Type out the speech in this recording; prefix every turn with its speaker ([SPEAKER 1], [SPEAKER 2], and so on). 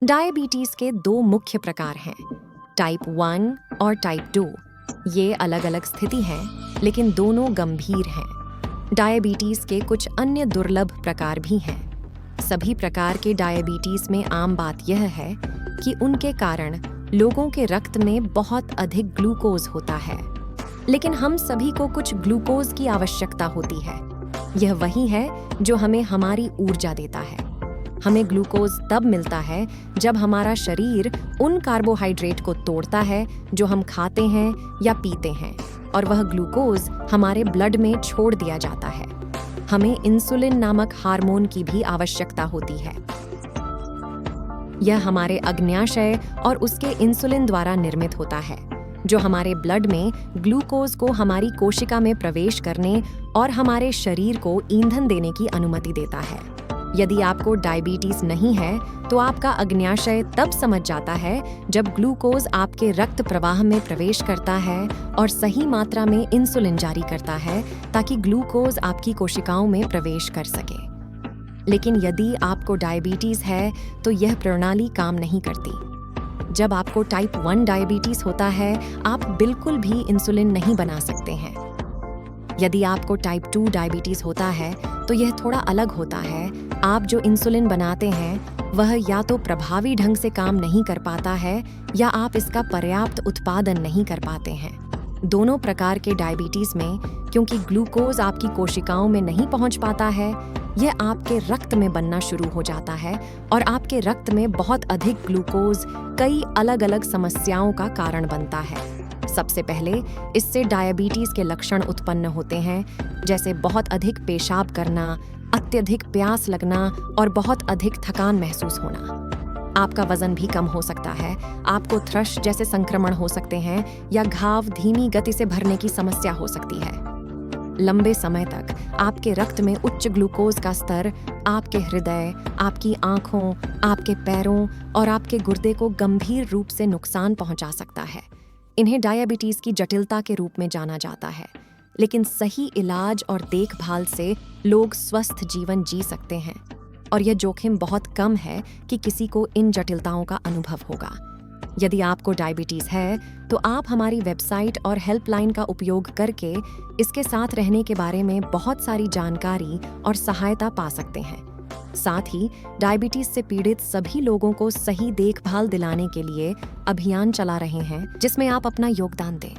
[SPEAKER 1] Diabetes के दो मुख्य प्रकार हैं, टाइप 1 और टाइप 2। ये अलग अलग स्थिति हैं, लेकिन दोनों गंभीर हैं। डायबिटीज के कुछ अन्य दुर्लभ प्रकार भी हैं। सभी प्रकार के डायबिटीज में आम बात यह है कि उनके कारण लोगों के रक्त में बहुत अधिक ग्लूकोज होता है, लेकिन हम सभी को कुछ ग्लूकोज की आवश्यकता होती है। यह वही है जो हमें हमारी ऊर्जा देता है। हमें ग्लूकोज तब मिलता है जब हमारा शरीर उन कार्बोहाइड्रेट को तोड़ता है जो हम खाते हैं या पीते हैं, और वह ग्लूकोज हमारे ब्लड में छोड़ दिया जाता है। हमें इंसुलिन नामक हार्मोन की भी आवश्यकता होती है। यह हमारे अग्न्याशय और उसके इंसुलिन द्वारा निर्मित होता है, जो हमारे ब्लड में ग्लूकोज को हमारी कोशिका में प्रवेश करने और हमारे शरीर को ईंधन देने की अनुमति देता है। यदि आपको डायबिटीज नहीं है, तो आपका अग्न्याशय तब समझ जाता है जब ग्लूकोज आपके रक्त प्रवाह में प्रवेश करता है और सही मात्रा में इंसुलिन जारी करता है, ताकि ग्लूकोज आपकी कोशिकाओं में प्रवेश कर सके। लेकिन यदि आपको डायबिटीज है, तो यह प्रणाली काम नहीं करती। जब आपको टाइप 1 डायबिटीज होता है, आप बिल्कुल भी इंसुलिन नहीं बना सकते हैं। यदि आपको टाइप 2 डायबिटीज होता है, तो यह थोड़ा अलग होता है। आप जो इंसुलिन बनाते हैं, वह या तो प्रभावी ढंग से काम नहीं कर पाता है, या आप इसका पर्याप्त उत्पादन नहीं कर पाते हैं। दोनों प्रकार के डायबिटीज में, क्योंकि ग्लूकोज आपकी कोशिकाओं में नहीं पहुंच पाता है, यह आपके रक्त में बनना शुरू हो जाता है, और आपके रक्त में बहुत अधिक ग्लूकोज कई अलग अलग समस्याओं का कारण बनता है। सबसे पहले इससे डायबिटीज के लक्षण उत्पन्न होते हैं, जैसे बहुत अधिक पेशाब करना, अत्यधिक प्यास लगना और बहुत अधिक थकान महसूस होना। आपका वजन भी कम हो सकता है, आपको थ्रश जैसे संक्रमण हो सकते हैं, या घाव धीमी गति से भरने की समस्या हो सकती है। लंबे समय तक आपके रक्त में उच्च ग्लूकोज का स्तर आपके हृदय, आपकी आंखों, आपके पैरों और आपके गुर्दे को गंभीर रूप से नुकसान पहुंचा सकता है। इन्हें डायबिटीज की जटिलता के रूप में जाना जाता है, लेकिन सही इलाज और देखभाल से लोग स्वस्थ जीवन जी सकते हैं, और यह जोखिम बहुत कम है कि किसी को इन जटिलताओं का अनुभव होगा। यदि आपको डायबिटीज है, तो आप हमारी वेबसाइट और हेल्पलाइन का उपयोग करके इसके साथ रहने के बारे में बहुत सारी जानकारी और सहायता पा सकते हैं। साथ ही डायबिटीज से पीड़ित सभी लोगों को सही देखभाल दिलाने के लिए अभियान चला रहे हैं, जिसमें आप अपना योगदान दें।